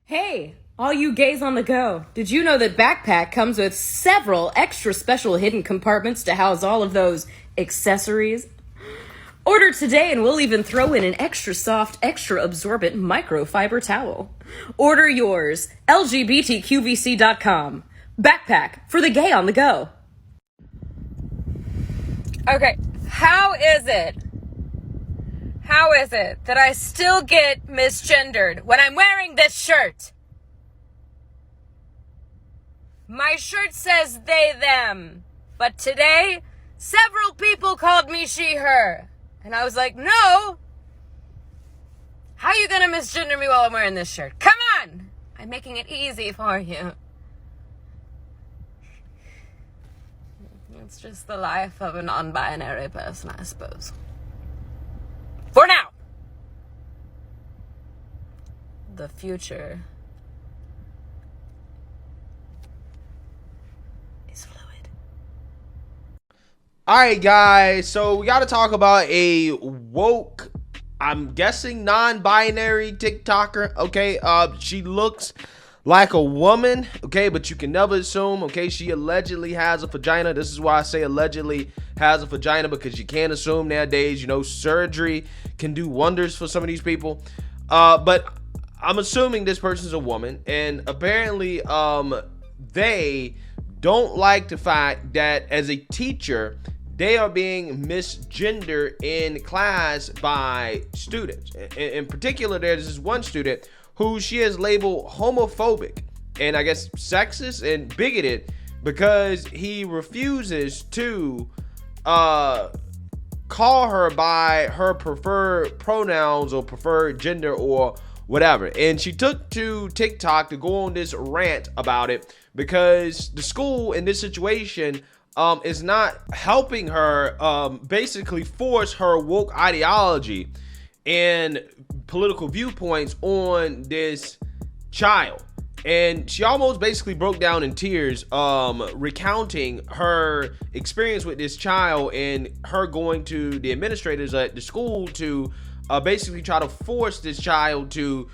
Hey, all you gays on the go. Did you know that Backpack comes with several extra special hidden compartments to house all of those accessories? Order today and we'll even throw in an extra soft, extra absorbent microfiber towel. Order yours, lgbtqvc.com. Backpack for the gay on the go. Okay, how is it that I still get misgendered when I'm wearing this shirt? My shirt says they, them. But today, several people called me she, her. And I was like, no. How are you gonna misgender me while I'm wearing this shirt? Come on! I'm making it easy for you. It's just the life of a non-binary person, I suppose. For now. The future is fluid. All right, guys. So we got to talk about a woke, I'm guessing non-binary TikToker. Okay. She looks like a woman. Okay. But you can never assume. Okay. She allegedly has a vagina. This is why I say allegedly has a vagina, because you can't assume nowadays. You know, surgery can do wonders for some of these people. But I'm assuming this person's a woman, and apparently they don't like the fact that as a teacher they are being misgendered in class by students. In particular, there's this one student who she has labeled homophobic and I guess sexist and bigoted because he refuses to call her by her preferred pronouns or preferred gender or whatever. And she took to TikTok to go on this rant about it because the school in this situation is not helping her basically force her woke ideology and political viewpoints on this child. And she almost basically broke down in tears, recounting her experience with this child and her going to the administrators at the school to basically try to force this child to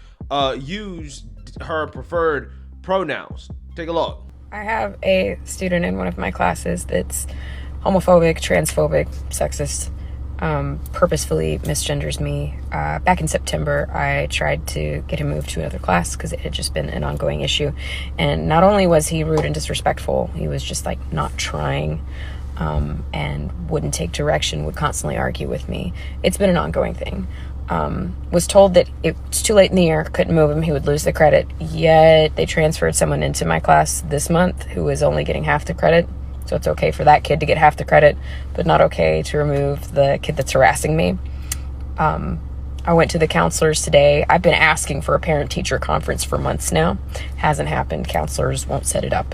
use her preferred pronouns. Take a look. I have a student in one of my classes that's homophobic, transphobic, sexist, purposefully misgenders me. Back in September, I tried to get him moved to another class because it had just been an ongoing issue. And not only was he rude and disrespectful, he was just like not trying and wouldn't take direction, would constantly argue with me. It's been an ongoing thing. Was told that it's too late in the year, couldn't move him, he would lose the credit. Yet they transferred someone into my class this month who was only getting half the credit. So it's okay for that kid to get half the credit, but not okay to remove the kid that's harassing me. I went to the counselors today. I've been asking for a parent-teacher conference for months now. Hasn't happened. Counselors won't set it up.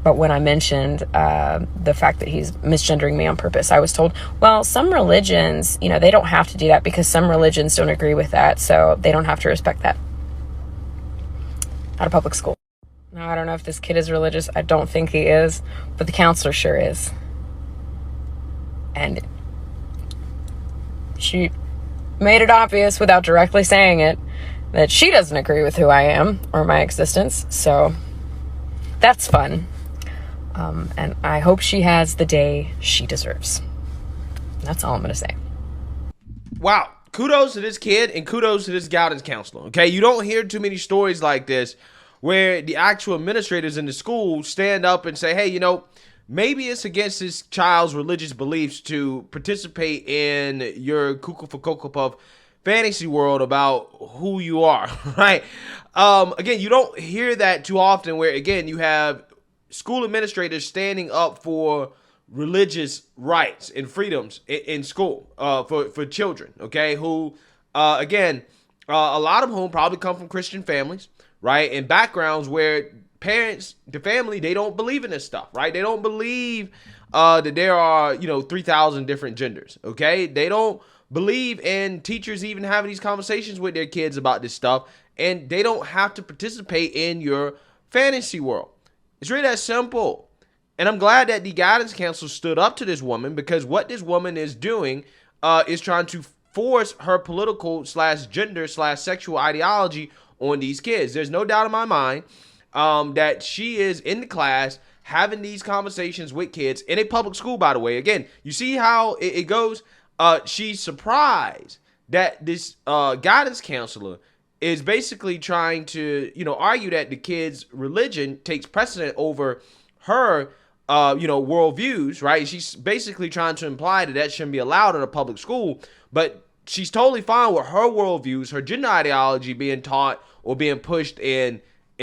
But when I mentioned the fact that he's misgendering me on purpose, I was told, well, some religions, they don't have to do that because some religions don't agree with that, so they don't have to respect that. Out of public school. Now, I don't know if this kid is religious. I don't think he is, but the counselor sure is. And she made it obvious without directly saying it that she doesn't agree with who I am or my existence, so that's fun. And I hope she has the day she deserves. That's all I'm going to say. Wow. Kudos to this kid and kudos to this guidance counselor. Okay, you don't hear too many stories like this where the actual administrators in the school stand up and say, hey, maybe it's against this child's religious beliefs to participate in your cuckoo for Cocoa Puff fantasy world about who you are, right? Again, you don't hear that too often where, again, you have school administrators standing up for religious rights and freedoms in school for children, okay, who, again, a lot of whom probably come from Christian families, right, and backgrounds where parents, the family, they don't believe in this stuff, right? They don't believe that there are, 3,000 different genders, okay? They don't believe in teachers even having these conversations with their kids about this stuff, and they don't have to participate in your fantasy world. It's really that simple. And I'm glad that the guidance council stood up to this woman, because what this woman is doing is trying to force her political / gender / sexual ideology on these kids. There's no doubt in my mind that she is in the class having these conversations with kids in a public school, by the way. Again, you see how it goes? She's surprised that this guidance counselor is basically trying to, argue that the kid's religion takes precedent over her, worldviews, right? She's basically trying to imply that shouldn't be allowed in a public school, but she's totally fine with her worldviews, her gender ideology being taught or being pushed in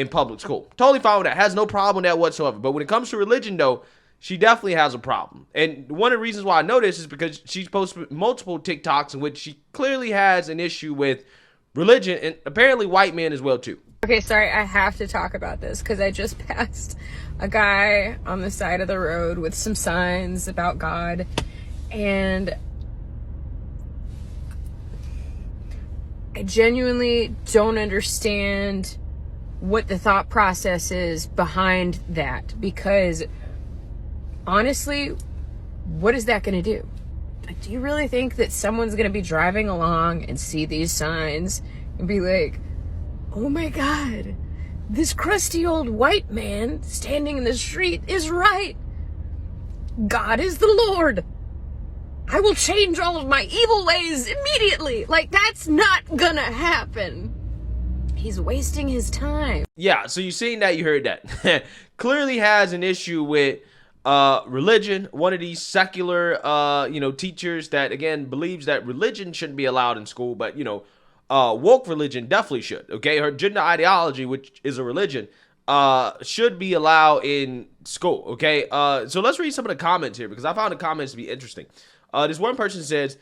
public school. Totally fine with that. Has no problem with that whatsoever. But when it comes to religion, though, she definitely has a problem. And one of the reasons why I know this is because she's posted multiple TikToks in which she clearly has an issue with religion and apparently white men as well, too. Okay, sorry, I have to talk about this because I just passed a guy on the side of the road with some signs about God, and I genuinely don't understand what the thought process is behind that, because honestly, what is that going to do? Like, do you really think that someone's going to be driving along and see these signs and be like, oh my God, this crusty old white man standing in the street is right. God is the Lord. I will change all of my evil ways immediately. Like, that's not gonna happen. He's wasting his time. Yeah, so you've seen that, you heard that. Clearly has an issue with religion. One of these secular, teachers that, again, believes that religion shouldn't be allowed in school, but, woke religion definitely should, okay? Her gender ideology, which is a religion, should be allowed in school, okay? So let's read some of the comments here because I found the comments to be interesting. This one person says,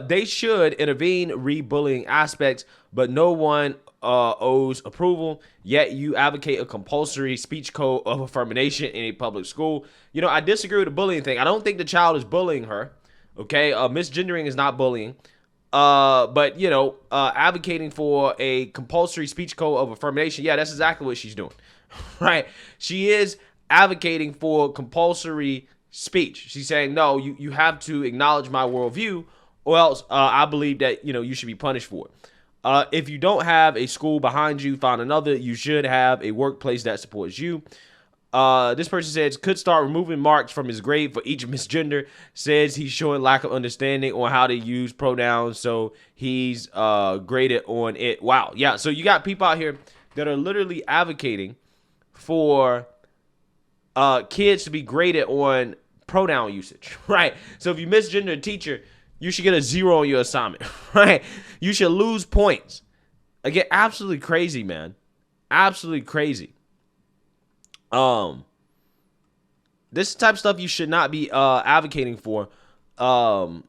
they should intervene, re-bullying aspects, but no one owes approval, yet you advocate a compulsory speech code of affirmation in a public school. I disagree with the bullying thing. I don't think the child is bullying her, okay? Misgendering is not bullying. But advocating for a compulsory speech code of affirmation, yeah, that's exactly what she's doing, right? She is advocating for compulsory speech. She's saying, no, you have to acknowledge my worldview, or else I believe that, you should be punished for it. If you don't have a school behind you, find another. You should have a workplace that supports you. This person says could start removing marks from his grade for each misgender. Says he's showing lack of understanding on how to use pronouns, so he's graded on it. Wow, yeah. So you got people out here that are literally advocating for kids to be graded on pronoun usage, right? So if you misgender a teacher, you should get a 0 on your assignment, right? You should lose points. Again, absolutely crazy, man. Absolutely crazy. This type of stuff you should not be advocating for. And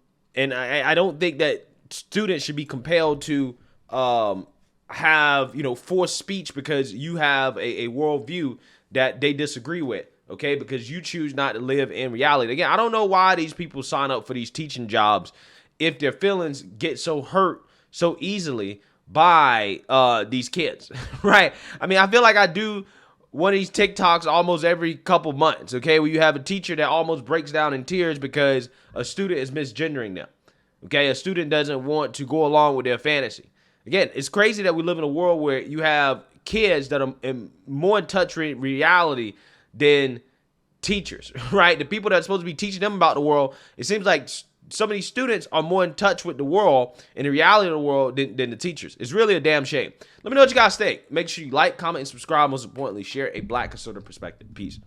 I don't think that students should be compelled to have, forced speech because you have a worldview that they disagree with, okay? Because you choose not to live in reality. Again, I don't know why these people sign up for these teaching jobs if their feelings get so hurt so easily by these kids, right? I mean, I feel like I do one of these TikToks almost every couple months, okay, where you have a teacher that almost breaks down in tears because a student is misgendering them, okay? A student doesn't want to go along with their fantasy. Again, it's crazy that we live in a world where you have kids that are more in touch with reality than teachers, right? The people that are supposed to be teaching them about the world, it seems like some of these students are more in touch with the world and the reality of the world than the teachers. It's really a damn shame. Let me know what you guys think. Make sure you like, comment, and subscribe. Most importantly, share a Black conservative perspective. Peace.